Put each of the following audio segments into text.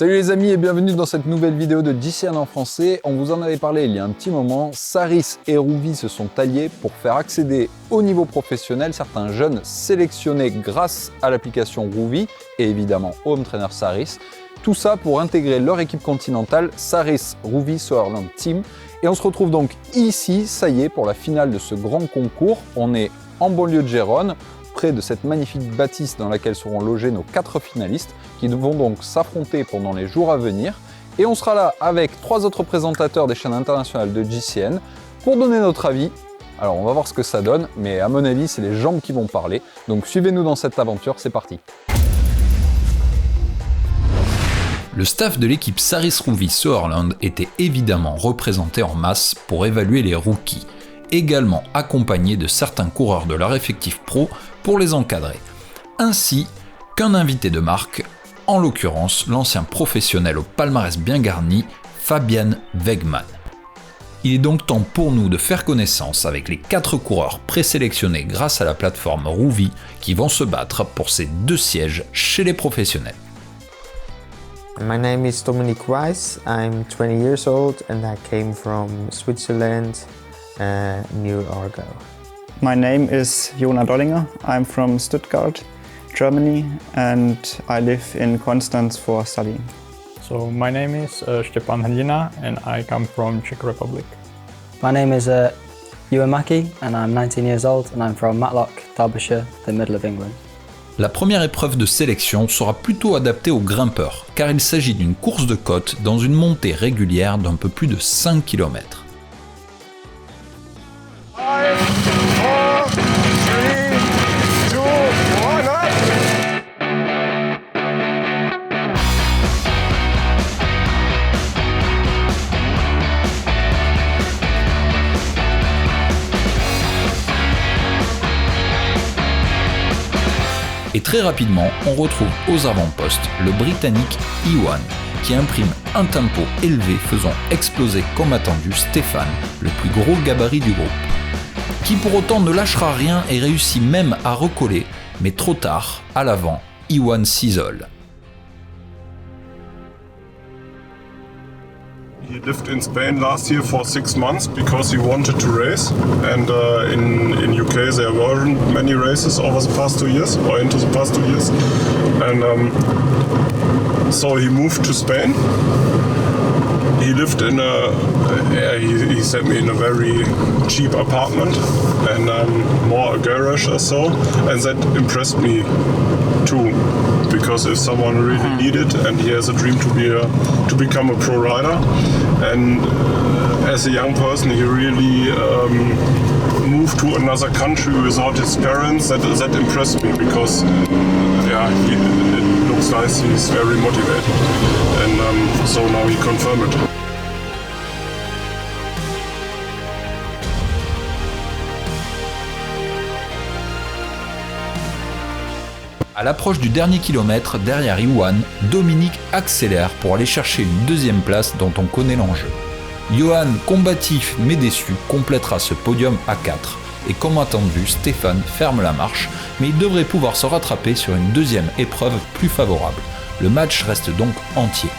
Salut les amis et bienvenue dans cette nouvelle vidéo de GCN en français. On vous en avait parlé il y a un petit moment. Saris et Rouvy se sont alliés pour faire accéder au niveau professionnel certains jeunes sélectionnés grâce à l'application Rouvy et évidemment au home trainer Saris. Tout ça pour intégrer leur équipe continentale Saris Rouvy Soerland Team. Et on se retrouve donc ici, ça y est, pour la finale de ce grand concours. On est en banlieue de Gérone, près de cette magnifique bâtisse dans laquelle seront logés nos 4 finalistes qui vont donc s'affronter pendant les jours à venir. Et on sera là avec 3 autres présentateurs des chaînes internationales de GCN pour donner notre avis. Alors on va voir ce que ça donne, mais à mon avis c'est les jambes qui vont parler. Donc suivez-nous dans cette aventure, c'est parti. Le staff de l'équipe Saris Rouvy Soerland était évidemment représenté en masse pour évaluer les rookies, également accompagné de certains coureurs de leur effectif pro pour les encadrer, ainsi qu'un invité de marque, en l'occurrence l'ancien professionnel au palmarès bien garni, Fabian Wegmann. Il est donc temps pour nous de faire connaissance avec les 4 coureurs présélectionnés grâce à la plateforme Rouvy qui vont se battre pour ces 2 sièges chez les professionnels. My name is Dominic Weiss. I'm 20 years old and I came from Switzerland, near Aargau. My name is Jona Dollinger. I'm from Stuttgart, Germany, and I live in Konstanz for studying. So my name is Stepan Hlina and I come from Czech Republic. My name is Ewan Mackey and I'm 19 years old and I'm from Matlock, Derbyshire, the middle of England. La première épreuve de sélection sera plutôt adaptée aux grimpeurs, car il s'agit d'une course de côte dans une montée régulière d'un peu plus de 5 km. Et très rapidement, on retrouve aux avant-postes le Britannique Ewan, qui imprime un tempo élevé faisant exploser comme attendu Stéphane, le plus gros gabarit du groupe, qui pour autant ne lâchera rien et réussit même à recoller, mais trop tard, à l'avant, Ewan s'isole. He lived in Spain last year for 6 months because he wanted to race, and in UK there weren't many races over the past 2 years, or into the past 2 years, and so he moved to Spain. He lived in he sent me in a very cheap apartment and more a garage or so, and that impressed me too, because if someone really needed and he has a dream to become a pro rider, and as a young person he really moved to another country without his parents, that impressed me, because it looks like he's very motivated, and so now he confirmed it. À l'approche du dernier kilomètre, derrière Ewan, Dominique accélère pour aller chercher une 2e place dont on connaît l'enjeu. Johan, combatif mais déçu, complétera ce podium à 4. Et comme attendu, Stéphane ferme la marche, mais il devrait pouvoir se rattraper sur une 2e épreuve plus favorable. Le match reste donc entier.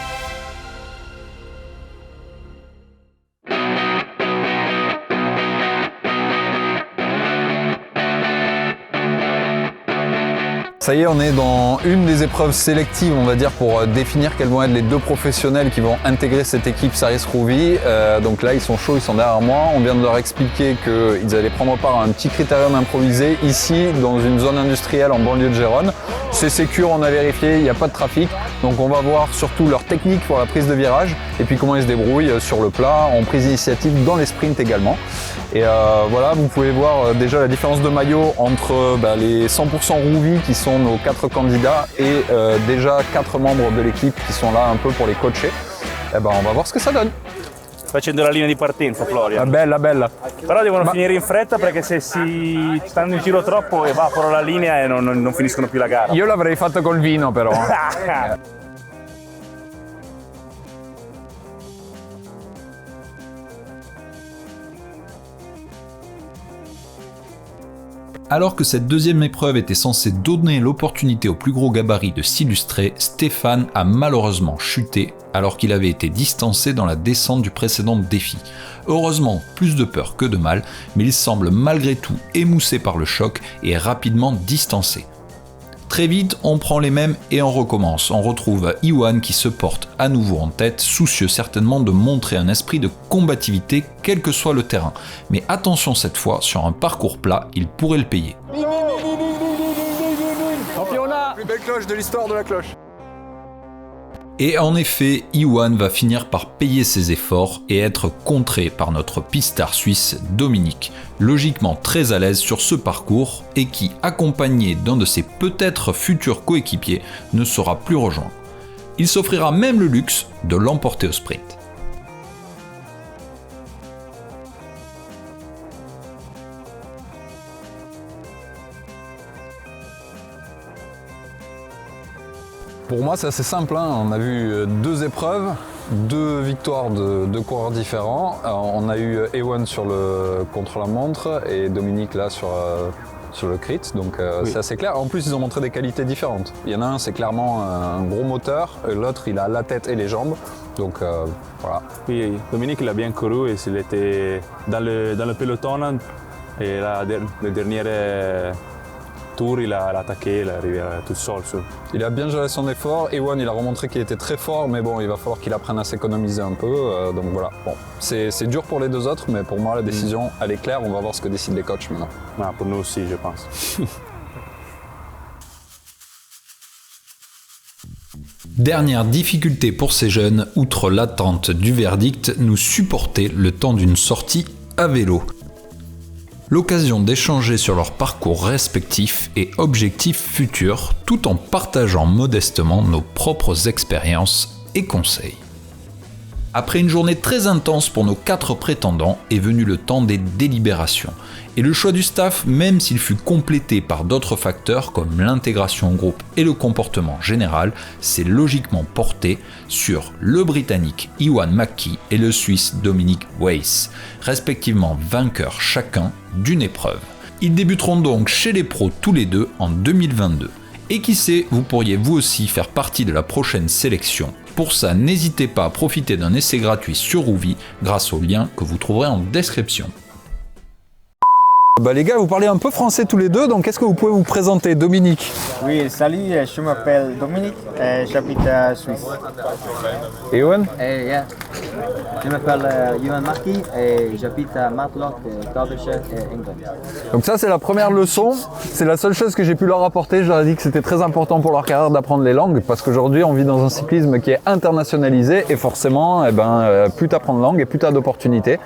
Ça y est, on est dans une des épreuves sélectives, on va dire, pour définir quels vont être les 2 professionnels qui vont intégrer cette équipe Saris Rouvy. Donc là, ils sont chauds, ils sont derrière moi. On vient de leur expliquer qu'ils allaient prendre part à un petit critérium improvisé ici, dans une zone industrielle en banlieue de Gérone. C'est sécure, on a vérifié, il n'y a pas de trafic. Donc on va voir surtout leur technique pour la prise de virage et puis comment ils se débrouillent sur le plat, en prise d'initiative dans les sprints également. Et voilà, vous pouvez voir déjà la différence de maillot entre les 100% Rouvy qui sont nos 4 candidats et déjà 4 membres de l'équipe qui sont là un peu pour les coacher. On va voir ce que ça donne. Facendo la linea di partenza, Florian. Bella, bella. Però devono finire in fretta perché se si stanno in giro troppo evaporano la linea e non finiscono più la gara. Io l'avrei fatto col vino però. Alors que cette deuxième épreuve était censée donner l'opportunité au plus gros gabarit de s'illustrer, Stéphane a malheureusement chuté alors qu'il avait été distancé dans la descente du précédent défi. Heureusement, plus de peur que de mal, mais il semble malgré tout émoussé par le choc et rapidement distancé. Très vite, on prend les mêmes et on recommence. On retrouve Iwan qui se porte à nouveau en tête, soucieux certainement de montrer un esprit de combativité quel que soit le terrain. Mais attention cette fois, sur un parcours plat, il pourrait le payer. Championnat! Plus belle cloche de l'histoire de la cloche. Et en effet, Iwan va finir par payer ses efforts et être contré par notre pistard suisse Dominique, logiquement très à l'aise sur ce parcours et qui, accompagné d'un de ses peut-être futurs coéquipiers, ne sera plus rejoint. Il s'offrira même le luxe de l'emporter au sprint. Pour moi, c'est assez simple. On a vu 2 épreuves, 2 victoires de 2 coureurs différents. On a eu Ewan sur le contre-la-montre et Dominique là sur le crit. Donc oui. C'est assez clair. En plus, ils ont montré des qualités différentes. Il y en a un, c'est clairement un gros moteur. L'autre, il a la tête et les jambes. Donc voilà. Oui, Dominique, il a bien couru et il était dans le peloton. Et le dernier tour, il a attaqué, il est arrivé tout seul. Il a bien géré son effort. Ewan, il a remontré qu'il était très fort, mais bon, il va falloir qu'il apprenne à s'économiser un peu. Donc voilà. Bon, c'est dur pour les 2 autres, mais pour moi, la décision, elle est claire. On va voir ce que décident les coachs maintenant. Ah, pour nous aussi, je pense. Dernière difficulté pour ces jeunes, outre l'attente du verdict, nous supporter le temps d'une sortie à vélo. L'occasion d'échanger sur leurs parcours respectifs et objectifs futurs, tout en partageant modestement nos propres expériences et conseils. Après une journée très intense pour nos 4 prétendants, est venu le temps des délibérations. Et le choix du staff, même s'il fut complété par d'autres facteurs comme l'intégration au groupe et le comportement général, s'est logiquement porté sur le Britannique Iwan McKee et le Suisse Dominique Weiss, respectivement vainqueurs chacun d'une épreuve. Ils débuteront donc chez les pros tous les 2 en 2022. Et qui sait, vous pourriez vous aussi faire partie de la prochaine sélection. Pour ça, n'hésitez pas à profiter d'un essai gratuit sur Rouvy grâce au lien que vous trouverez en description. Les gars, vous parlez un peu français tous les 2, donc est-ce que vous pouvez vous présenter, Dominique? Oui, salut, je m'appelle Dominique et j'habite en Suisse. Et Ewan? Je m'appelle Ewan McKee et j'habite à Matlock, Derbyshire, England. Donc ça, c'est la première leçon. C'est la seule chose que j'ai pu leur apporter. Je leur ai dit que c'était très important pour leur carrière d'apprendre les langues parce qu'aujourd'hui, on vit dans un cyclisme qui est internationalisé et forcément, plus tu apprends de langue et plus tu as d'opportunités.